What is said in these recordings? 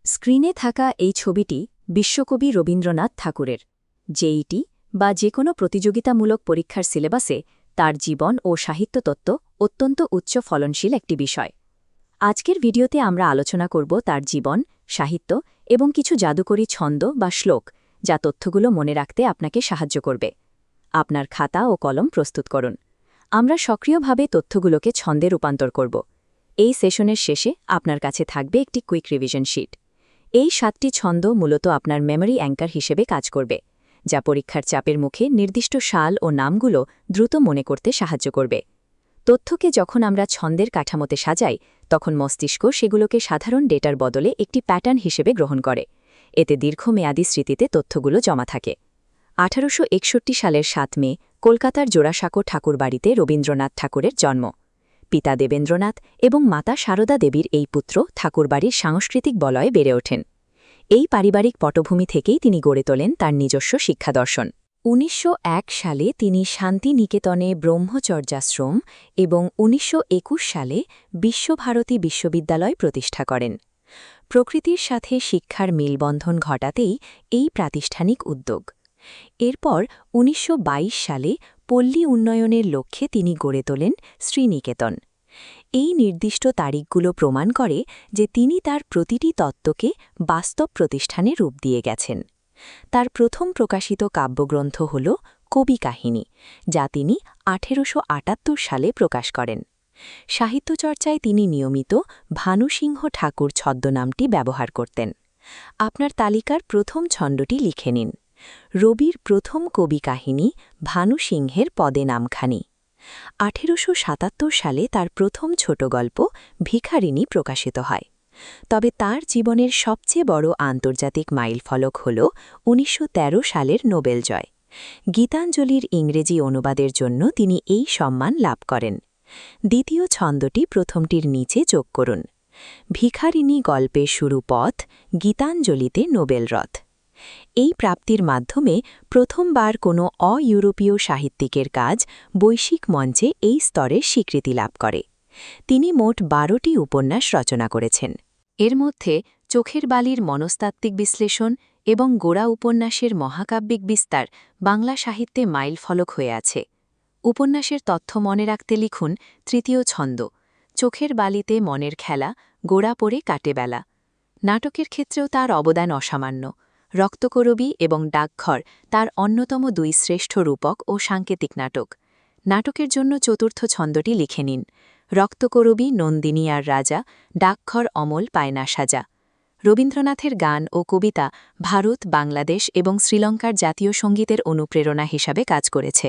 স্ক্রিনে থাকা এই ছবিটি বিশ্বকবি রবীন্দ্রনাথ ঠাকুরের জেইটি বা যে কোনো প্রতিযোগিতামূলক পরীক্ষার সিলেবাসে তার জীবন ও সাহিত্যতত্ত্ব অত্যন্ত উচ্চ ফলনশীল একটি বিষয়। আজকের ভিডিওতে আমরা আলোচনা করব তার জীবন, সাহিত্য এবং কিছু জাদুকরী ছন্দ বা শ্লোক যা তথ্যগুলো মনে রাখতে আপনাকে সাহায্য করবে। আপনার খাতা ও কলম প্রস্তুত করুন। আমরা সক্রিয়ভাবে তথ্যগুলোকে ছন্দে রূপান্তর করব। এই সেশনের শেষে আপনার কাছে থাকবে একটি কুইক রিভিশন শিট। এই 7টি ছন্দ মূলত আপনার মেমরি অ্যাঙ্কার হিসেবে কাজ করবে, যা পরীক্ষার চাপের মুখে নির্দিষ্ট সাল ও নামগুলো দ্রুত মনে করতে সাহায্য করবে। তথ্যকে যখন আমরা ছন্দের কাঠামোতে সাজাই, তখন মস্তিষ্ক সেগুলোকে সাধারণ ডেটার বদলে একটি প্যাটার্ন হিসেবে গ্রহণ করে। এতে দীর্ঘমেয়াদী স্মৃতিতে তথ্যগুলো জমা থাকে। 1861 সালের 7 মে কলকাতার জোড়াসাঁকো ঠাকুরবাড়িতে রবীন্দ্রনাথ ঠাকুরের জন্ম। পিতা দেবেন্দ্রনাথ এবং মাতা সারদা দেবীর এই পুত্র ঠাকুরবাড়ির সাংস্কৃতিক বলয়ে বেড়ে ওঠেন। এই পারিবারিক পটভূমি থেকেই তিনি গড়ে তোলেন তার নিজস্ব শিক্ষাদর্শন। 1901 সালে তিনি শান্তিনিকেতনে ব্রহ্মচর্যাশ্রম এবং 1921 সালে বিশ্বভারতী বিশ্ববিদ্যালয় প্রতিষ্ঠা করেন। প্রকৃতির সাথে শিক্ষার মেলবন্ধন ঘটাতেই এই প্রাতিষ্ঠানিক উদ্যোগ। এরপর 1922 সালে পল্লী উন্নয়নের লক্ষ্যে তিনি গড়ে তোলেন শ্রীনিকেতন। এই নির্দিষ্ট তারিখগুলো প্রমাণ করে যে তিনি তার প্রতিটি তত্ত্বকে বাস্তব প্রতিষ্ঠানে রূপ দিয়ে গেছেন। তার প্রথম প্রকাশিত কাব্যগ্রন্থ হল কবি কাহিনী, যা তিনি 1878 সালে প্রকাশ করেন। সাহিত্যচর্চায় তিনি নিয়মিত ভানুসিংহ ঠাকুর ছদ্মনামটি ব্যবহার করতেন। আপনার তালিকার প্রথম ছন্দটি লিখে নিন। রবির প্রথম কবি কাহিনী ভানুসিংহের পদে নামখানি। 1877 সালে তার প্রথম ছোট গল্প ভিখারিণী প্রকাশিত হয়। তবে তার জীবনের সবচেয়ে বড় আন্তর্জাতিক মাইলফলক হল 1913 সালের নোবেল জয়। গীতাঞ্জলির ইংরেজি অনুবাদের জন্য তিনি এই সম্মান লাভ করেন। দ্বিতীয় ছন্দটি প্রথমটির নিচে যোগ করুন। ভিখারিণী গল্পে শুরু পথ, গীতাঞ্জলিতে নোবেল রথ। এই প্রাপ্তির মাধ্যমে প্রথমবার কোনো অইউরোপীয় সাহিত্যিকের কাজ বৈশ্বিক মঞ্চে এই স্তরের স্বীকৃতি লাভ করে। তিনি মোট 12টি উপন্যাস রচনা করেছেন। এর মধ্যে চোখের বালির মনস্তাত্ত্বিক বিশ্লেষণ এবং গোড়া উপন্যাসের মহাকাব্যিক বিস্তার বাংলা সাহিত্যে মাইলফলক হয়ে আছে। উপন্যাসের তথ্য মনে রাখতে লিখুন তৃতীয় ছন্দ, চোখের বালিতে মনের খেলা, গোড়া পড়ে কাটে বেলা। নাটকের ক্ষেত্রেও তার অবদান অসামান্য। রক্তকরবী এবং ডাকঘর তার অন্যতম 2 শ্রেষ্ঠ রূপক ও সাংকেতিক নাটক। নাটকের জন্য চতুর্থ ছন্দটি লিখে নিন। রক্তকরবী নন্দিনী আর রাজা, ডাকঘর অমল পায়না সাজা। রবীন্দ্রনাথের গান ও কবিতা ভারত, বাংলাদেশ এবং শ্রীলঙ্কার জাতীয় সঙ্গীতের অনুপ্রেরণা হিসাবে কাজ করেছে।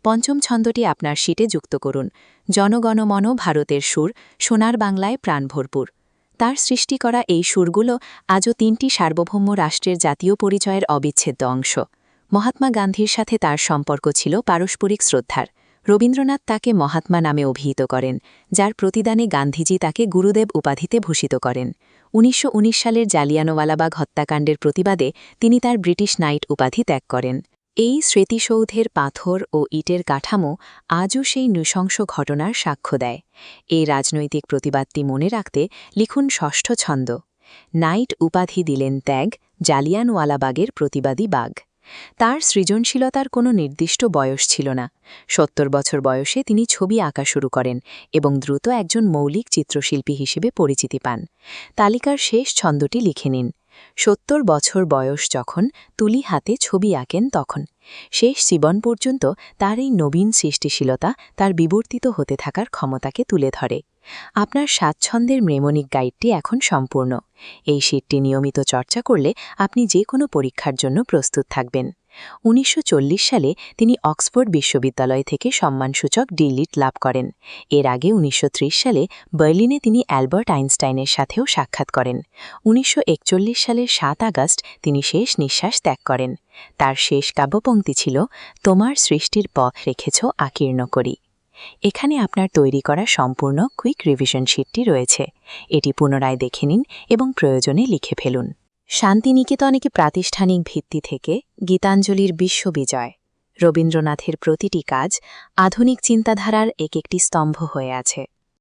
পঞ্চম ছন্দটি আপনার শিটে যুক্ত করুন। জনগণমন ভারতের সুর, সোনার বাংলায় প্রাণ ভরপুর। তার সৃষ্টি করা এই সুরগুলো আজও 3টি সার্বভৌম রাষ্ট্রের জাতীয় পরিচয়ের অবিচ্ছেদ্য অংশ। মহাত্মা গান্ধীর সাথে তার সম্পর্ক ছিল পারস্পরিক শ্রদ্ধার। রবীন্দ্রনাথ তাকে মহাত্মা নামে অভিহিত করেন, যার প্রতিদানে গান্ধীজি তাকে গুরুদেব উপাধিতে ভূষিত করেন। 1919 সালের জালিয়ানওয়ালাবাগ হত্যাকাণ্ডের প্রতিবাদে তিনি তার ব্রিটিশ নাইট উপাধি ত্যাগ করেন। এই স্মৃতিসৌধের পাথর ও ইটের কাঠামো আজও সেই নৃশংস ঘটনার সাক্ষ্য দেয়। এই রাজনৈতিক প্রতিবাদটি মনে রাখতে লিখুন ষষ্ঠ ছন্দ। নাইট উপাধি দিলেন ত্যাগ, জালিয়ানওয়ালাবাগের প্রতিবাদী বাঘ। তার সৃজনশীলতার কোনো নির্দিষ্ট বয়স ছিল না। 70 বছর বয়সে তিনি ছবি আঁকা শুরু করেন এবং দ্রুত একজন মৌলিক চিত্রশিল্পী হিসেবে পরিচিতি পান। তালিকার শেষ ছন্দটি লিখে নিন। 70 বছর বয়স যখন তুলি হাতে ছবি আঁকেন তখন। শেষ জীবন পর্যন্ত তার এই নবীন সৃষ্টিশীলতা তার বিবর্তিত হতে থাকার ক্ষমতাকে তুলে ধরে। আপনার 7 ছন্দের মনেমনিক গাইডটি এখন সম্পূর্ণ। এই শিটটি নিয়মিত চর্চা করলে আপনি যে কোনো পরীক্ষার জন্য প্রস্তুত থাকবেন। 1940 সালে তিনি অক্সফোর্ড বিশ্ববিদ্যালয় থেকে সম্মানসূচক ডি.লিট লাভ করেন। এর আগে 1930 সালে বার্লিনে তিনি অ্যালবার্ট আইনস্টাইনের সাথেও সাক্ষাৎ করেন। 1941 সালের 7 আগস্ট তিনি শেষ নিঃশ্বাস ত্যাগ করেন। তার শেষ কাব্যপংক্তি ছিল, তোমার সৃষ্টির পথ রেখেছ আকীর্ণ করি। এখানে আপনার তৈরি করা সম্পূর্ণ কুইক রিভিশন শিটটি রয়েছে। এটি পুনরায় দেখে নিন এবং প্রয়োজনে লিখে ফেলুন। শান্তিনিকেতনকে প্রাতিষ্ঠানিক ভিত্তি থেকে গীতাঞ্জলির বিশ্ববিজয়। রবীন্দ্রনাথের প্রতিটি কাজ আধুনিক চিন্তাধারার একটি স্তম্ভ হয়ে আছে।